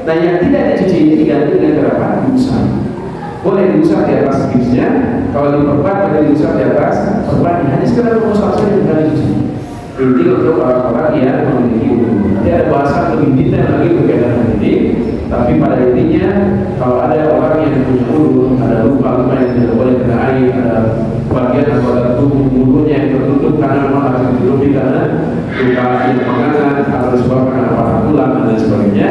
Nah, yang tidak dicuci ini diganti dengan berapa? Diusap. Boleh diusap di atas gipsnya, kalau diperban boleh diusap di atas perban. Hanya sekedar mengusap saja, bukan dicuci. Ini untuk orang-orang yang memiliki wudhu. Nanti ada bahasa lebih detail lagi berkaitan dengan ini. Tapi pada intinya, kalau ada orang yang punya wudhu, ada luka-luka yang tidak boleh kena air, ada bagian anggota tubuh wudhunya yang tertutup karena memang harus ditutupi karena luka yang menganga atau disebabkan karena patah tulang dan sebagainya,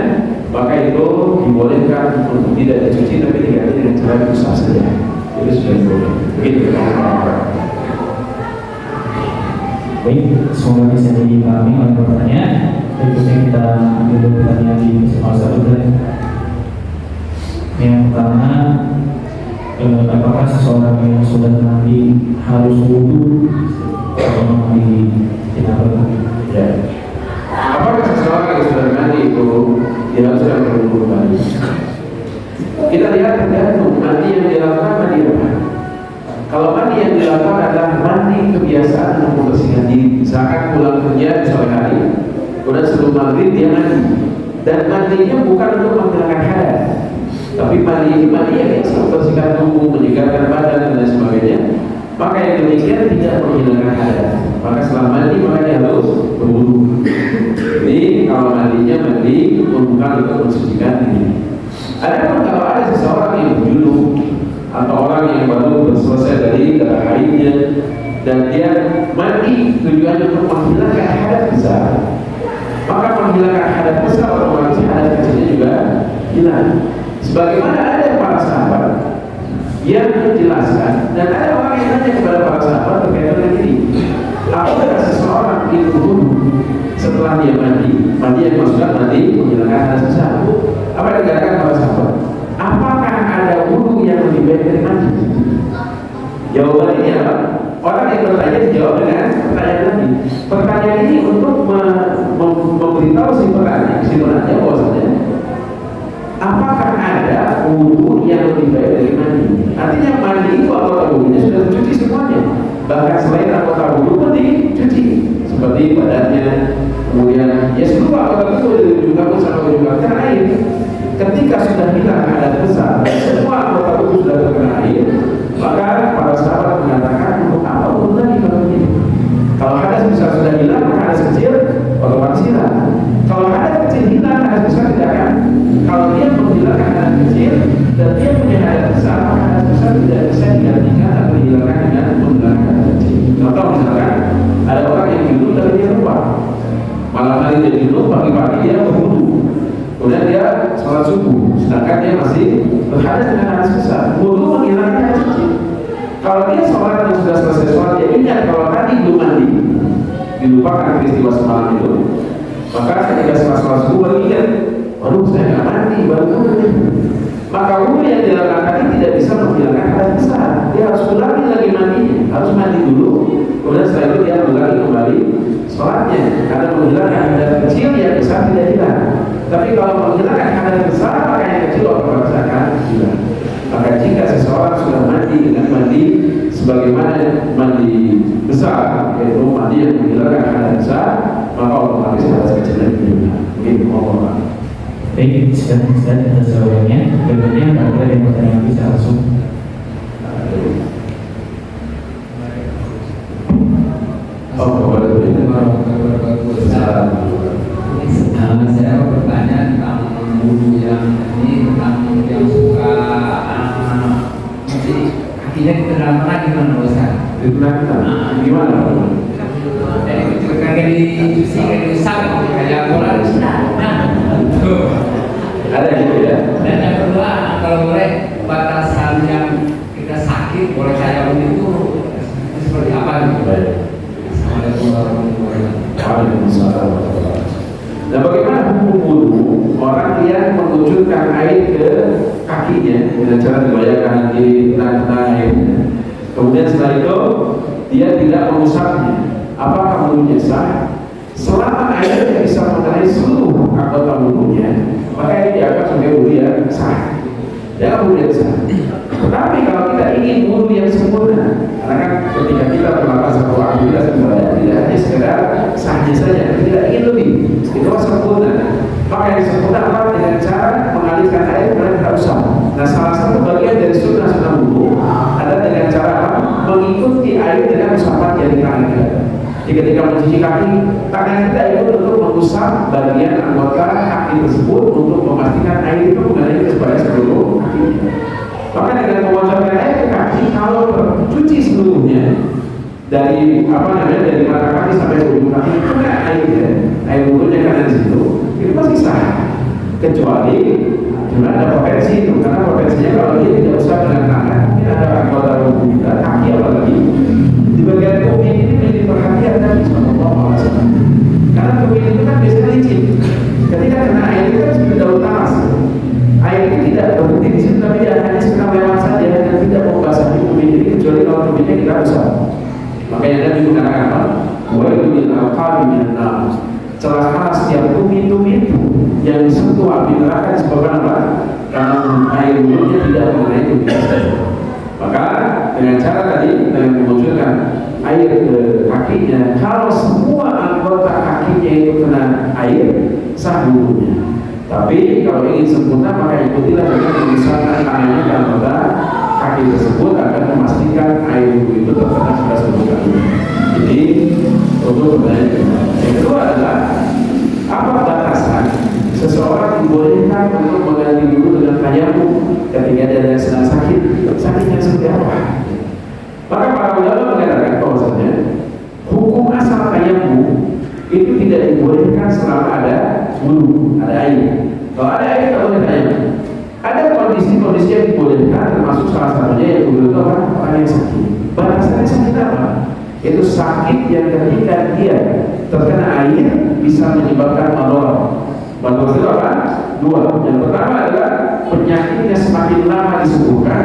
maka itu dibolehkan untuk tidak dicuci tapi diganti dengan cara diusap saja. Itu sudah boleh. Begitu. baik, semoga bisa dipahami oleh pertanyaan. Berikutnya kita ambil pertanyaan di masa berikutnya. Yang pertama, apakah seseorang yang sudah mandi harus wudhu atau mandi janabah? Ya. Apakah seseorang yang sudah mandi itu dia harus berwudhu kembali? Kita lihat tergantung mandi yang dilakukan mandi apa. Kalau mandi yang dilakukan adalah mandi kebiasaan untuk membersihkan diri, misalkan pulang kerja di sore hari, kemudian sebelum maghrib dia mandi, dan mandinya bukan untuk menghilangkan hadas, tapi mandi yang biasa membersihkan tubuh, menyegarkan badan dan lain sebagainya, maka yang demikian tidak menghilangkan hadas. Maka setelah mandi maka dia harus berwudu. Jadi kalau mandinya mandi bukan untuk mensucikan diri. Adapun kalau ada seseorang yang junub atau orang yang baru selesai dari darah haidnya dan dia mandi tujuannya untuk menghilangkan hadas besar, maka menghilangkan hadas besar otomatis hadas kecilnya juga hilang. Sebagaimana ada para sahabat yang menjelaskan dan ada orang yang tanya kepada para sahabat terkait dengan ini, apakah seseorang itu wudu setelah dia mandi yang maksudnya mandi menghilangkan hadas besar? Apa yang dikatakan para sahabat? Apakah ada wudu yang lebih baik dari mandi? Jawaban ini apa? Orang yang bertanya dijawab dengan pertanyaan tadi. Pertanyaan ini untuk memberitahu si penanya bahwasanya apakah ada wudu yang lebih baik dari mandi? Artinya mandi itu anggota wudunya sudah tercuci semuanya. Bahkan selain anggota wudu pun dicuci, seperti badannya, kemudian ya seluruh anggota wudu dari ujung kaki sampai ujung kaki karena air. Ketika sudah hilang hadas besar, semua anggota wudu sudah terkena air, maka para sahabat mengatakan untuk apa wudu lagi kalau begitu? Kalau hadas besar sudah hilang, maka hadas kecil otomatis hilang. Kalau hadas kecil hilang, hadas besar tidak akan. Kalau dia menghilangkan hadas kecil dan dia punya hadas besar, maka hadas besar tidak bisa digantikan atau dihilangkan dengan menghilangkan hadas kecil. Contoh misalkan ada orang yang junub tapi dia lupa, malam hari dia junub, pagi-pagi dia berwudu, kemudian dia sholat subuh, sedangkan dia masih berhadas dengan hadas besar. Wudu menghilangkan hadas kecil. Kalau dia sholat dan sudah selesai sholat, dia ingat kalau tadi belum mandi, dilupakan peristiwa semalam itu, maka ketika setelah sholat subuh baru ingat, waduh saya nggak mandi, baru mandi. Maka wudu yang dilakukan tadi tidak bisa menghilangkan hadas besar. Dia harus ulangi lagi mandinya, harus mandi dulu, kemudian setelah itu dia ulangi kembali sholatnya. Karena menghilangkan hadas kecil yang besar tidak hilang. Tapi kalau menghilangkan hadas besar, maka yang kecil otomatis akan hilang. Maka jika seseorang sudah mandi dengan mandi sebagaimana mandi besar, yaitu mandi yang menghilangkan hadas besar, maka otomatis hadas kecilnya hilang. Begitu Allah. Baik, sekarang atas jawabannya. Berikutnya ada yang bertanya bisa langsung. Saya mau bertanya tentang wudu yang ini, tentang yang suka kakinya ke dalam mana gimana Ustaz? Gimana? Kayak dicuci, kayak diusap, kayak bola diusap. Ada gitu ya. Dan yang kedua, kalau boleh batasan yang kita sakit, boleh saya itu seperti apa gitu? Assalamualaikum warahmatullahi wabarakatuh. Nah, bagaimana hukum wudu orang yang mengucurkan air ke kakinya dengan cara dibayarkan nanti tenang airnya. Kemudian setelah itu dia tidak mengusapnya. Apakah wudunya sah? Selama airnya bisa mengenai seluruh anggota wudunya, maka ini dianggap sebagai wudu yang sah. Jangan wudu yang sah. Tetapi kalau kita ingin wudu yang sempurna, karena kan ketika kita melakukan satu aktivitas ibadah tidak hanya sekedar sahnya saja, kita ingin lebih, itu sempurna. Maka yang sempurna apa? Dengan cara mengalirkan air kepada kita usap. Nah, salah satu bagian dari sunnah wudu adalah dengan cara apa? Mengikuti air dengan usapan jari tangan kita. Jadi ketika mencuci kaki, tangan kita itu untuk mengusap bagian anggota kaki tersebut untuk memastikan air itu mengalir kepada seluruh kaki. Maka dengan mewajarkan air ke kaki, kalau tercuci seluruhnya dari dari mata kaki sampai ke ujung kaki, itu kan air wudunya karena di situ, itu pasti sah. Kecuali cuma ada potensi itu, karena potensinya kalau dia tidak usah dengan tangan, mungkin ada anggota wudu kita, kaki apalagi di bagian tumit ini menjadi perhatian Nabi SAW. Karena tumit itu kan biasanya licin. Ketika kena air itu kan seperti daun talas. Air itu tidak berhenti di situ, tapi dia hanya sekedar lewat saja dan tidak membasahi tumit ini, kecuali kalau tumitnya kita usah. Makanya Nabi mengatakan apa? Wailul aqabi minan nar. Celaka setiap tumit-tumit yang disentuh api neraka disebabkan apa? Karena air wudhunya tidak mengenai tumit. Maka dengan cara tadi, dengan memunculkan air ke kakinya, kalau semua anggota kakinya itu kena air, sah wudhunya. Tapi kalau ingin sempurna, maka ikutilah dengan mengusapkan tangannya ke anggota kaki tersebut agar memastikan air wudhu itu tetap Untuk pertanyaan yang kedua adalah apa batasan seseorang dibolehkan untuk mengganti wudhu dengan tayamum ketika dia sedang sakit? Sakitnya seperti apa? Maka para ulama mengatakan bahwasanya hukum asal tayamum itu tidak dibolehkan selama ada wudhu, ada air. Kalau ada air tak boleh tayamum. Ada kondisi-kondisi yang dibolehkan, termasuk salah satunya yang wudhu itu orang yang sakit. Batasannya sakit apa? Itu sakit yang ketika dia terkena air bisa menyebabkan madorah. Madorah itu apa? Dua. Yang pertama adalah penyakitnya semakin lama disembuhkan,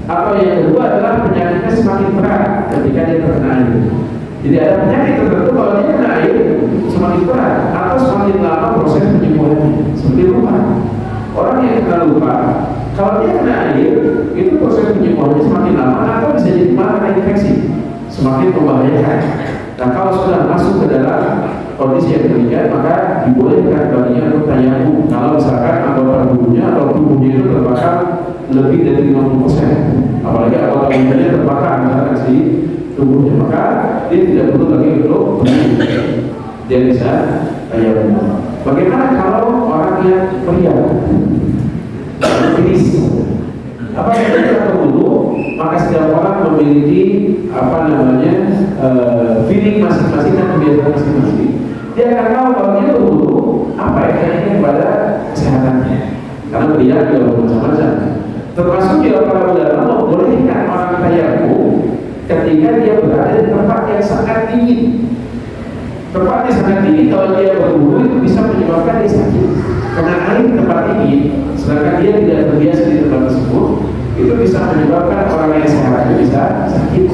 atau yang kedua adalah penyakitnya semakin berat ketika dia terkena air. Jadi ada penyakit tertentu kalau dia kena air semakin berat atau semakin lama proses penyembuhannya. Seperti luka. Orang yang kena luka, kalau dia kena air itu proses penyembuhannya semakin lama atau bisa jadi malah kena infeksi, semakin membahayakan. Nah kalau sudah masuk ke dalam kondisi yang demikian, maka dibolehkan baginya untuk tayamum. Kalau misalkan anggota tubuhnya atau tubuhnya itu terbakar lebih dari 50%, apalagi anggota tubuhnya terbakar misalkan si tubuhnya, maka dia tidak perlu lagi untuk dia bisa tayamum. Bagaimana kalau orang yang pria, kritis? Apa yang kita perlu? Maka setiap orang memiliki feeling masing-masing dan kebiasaan masing-masing. Dia akan tahu kalau dia berwudu apa efeknya kepada kesehatannya. Karena beliau juga bermacam-macam. Termasuk juga para ulama membolehkan orang tayamum ketika dia berada di tempat yang sangat dingin. Tempatnya sangat dingin, kalau dia berwudu itu bisa menyebabkan dia sakit. Karena air di tempat dingin, sedangkan dia tidak terbiasa di tempat tersebut, itu bisa menyebabkan orang yang sehat itu bisa sakit.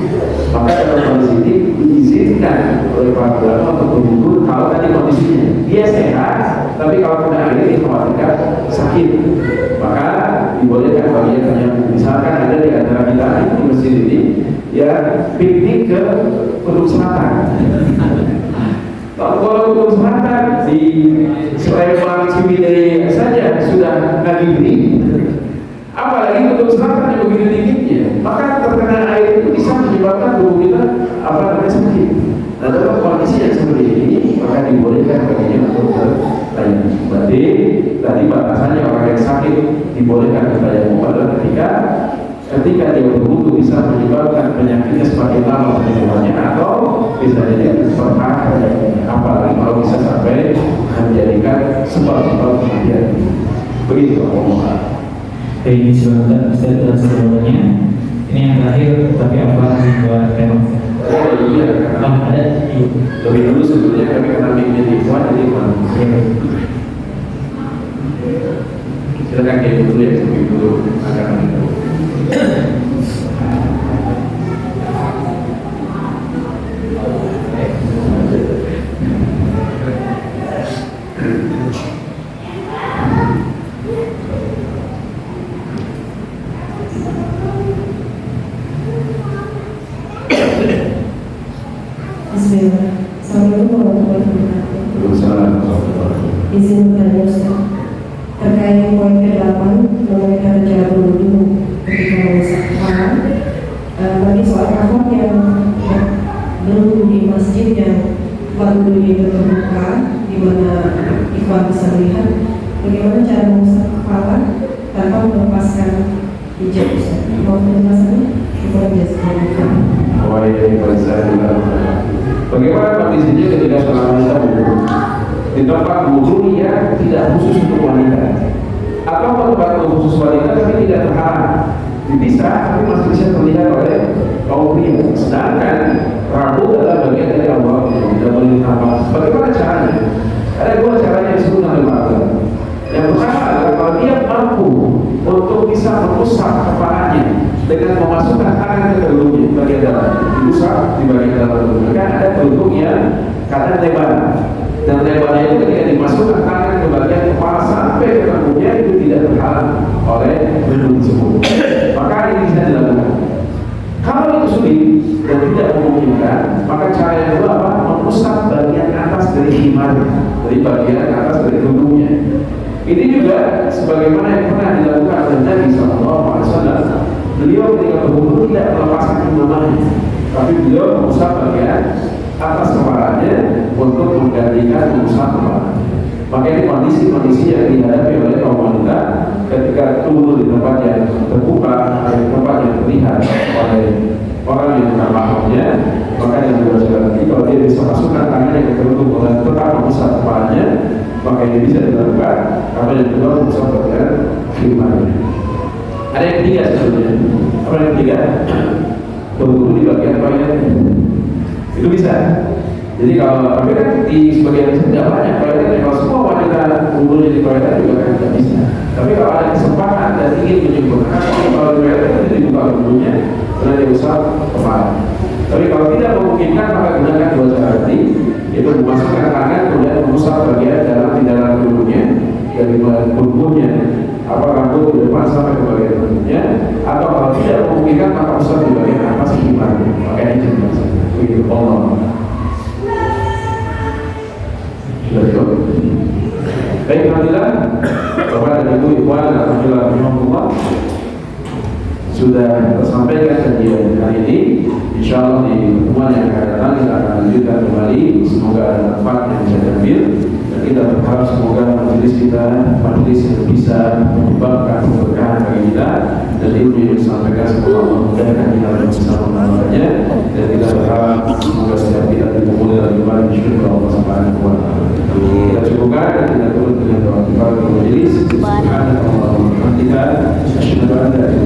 Maka dalam kondisi ini diizinkan oleh para ulama untuk berwudu kalau tadi kondisinya dia sehat, tapi kalau kena air dikhawatirkan sakit, maka dibolehkan bagi yang misalkan ada di antara kita di masjid ini ya piknik ke Kutub Selatan. Kalau Kutub Selatan di Sleman, Ciwidey saja sudah ngagibri, apalagi Kutub Selatan yang begitu dinginnya, maka terkena air itu bisa menyebabkan tubuh kita sakit. Nah dalam kondisi yang seperti ini, maka dibolehkan baginya untuk bertayamum. Berarti tadi batasannya orang yang sakit dibolehkan bertayamum adalah ketika dia berwudu bisa menyebabkan penyakitnya semakin lama penyembuhannya, atau bisa jadi diperparah, apalagi kalau bisa sampai menjadikan sebab-sebab kematian. Begitu Allah. Ini sebenarnya Ustaz sebenarnya ini yang terakhir, tapi apa buat tema? Oh iya, ada lebih dulu sebetulnya kami karena mikirnya di kuat jadi mana? Silakan kayak dulu ya, lebih dulu agar itu. Bismillah. Assalamualaikum warahmatullahi wabarakatuh. Izin bertanya Ustaz, terkait poin ke-8 mengenai tata cara berwudu ketika mengusap kepala, bagi seorang akhwat yang berwudu di masjid yang tempat wudunya terbuka, di mana ikhwan bisa melihat, bagaimana cara mengusap kepala tanpa melepaskan hijab Ustaz? Mau penjelasannya? Mohon jasa. Bagaimana kondisinya ketika seorang wanita wudu di tempat wudu yang tidak khusus untuk wanita, atau tempat khusus wanita tapi tidak terhalang, dipisah tapi masih bisa terlihat oleh kaum pria. Sedangkan rambut adalah bagian dari Allah yang tidak boleh ditambah. Bagaimana caranya? Ada dua caranya yang disebut Nabi Muhammad. Yang pertama adalah kalau dia mampu untuk bisa mengusap kepalanya dengan memasukkan tangan ke kerudungnya bagian dalam, diusap di bagian dalam kerudung. Kan ada kerudung yang kadang lebar, dan lebarnya itu ketika dimasukkan tangan ke bagian kepala sampai ke kerudungnya itu tidak terhalang oleh kerudung tersebut. Maka ini bisa dilakukan. Kalau itu sulit dan tidak memungkinkan, maka cara yang kedua apa? Mengusap bagian atas dari himar, dari bagian atas dari kerudungnya. Ini juga sebagaimana yang pernah dilakukan oleh Nabi SAW. Beliau ketika berwudu tidak melepaskan imamahnya, tapi beliau mengusap bagian atas kepalanya untuk menggantikan musaf kepala. Maka ini kondisi-kondisi yang dihadapi oleh kaum wanita ketika turun di tempat yang terbuka, di tempat yang terlihat oleh orang yang bukan mahramnya. Maka yang berarti kalau dia bisa masukkan tangannya ke kerudung dan tetap mengusap kepalanya, maka ini bisa dilakukan. Apa yang kedua, mengusap bagian firmannya. Ada yang ketiga sebetulnya. Apa yang ketiga? Berwudu di bagian toiletnya. Itu bisa. Jadi kalau tapi kan di sebagian tidak banyak toiletnya. Kalau semua wanita wudu di toilet juga kan tidak bisa. Tapi kalau ada kesempatan dan ingin menyempurnakan, kalau di toilet itu dibuka wudunya, kemudian diusap kepala. Tapi kalau tidak memungkinkan, maka gunakan dua cara tadi, yaitu memasukkan tangan kemudian mengusap bagian di dalam tubuhnya dari tubuhnya, apa rambut di depan sampai ke bagian tubuhnya, atau kalau tidak memungkinkan maka usap di bagian atas kepala. Maka ini jelas. Begitu Allah. Sudah cukup. Baik, alhamdulillah. Bapak dan Ibu Ikhwan, alhamdulillah, sudah tersampaikan kajian hari ini. Insya Allah di pertemuan yang akan datang kita akan lanjutkan kembali. Semoga ada manfaat yang bisa diambil, dan kita berharap semoga majelis kita majelis yang bisa menyebabkan keberkahan bagi kita, dan ilmu yang disampaikan semoga Allah mudahkan kita dan bisa mengamalkannya. Dan kita berharap semoga setiap kita dikumpulkan dalam ibadah syukur Allah Subhanahu wa Ta'ala. Kita cukupkan dan kita turun dengan doa kita ke majelis. Subhanallah, kita asyhadu an la ilaha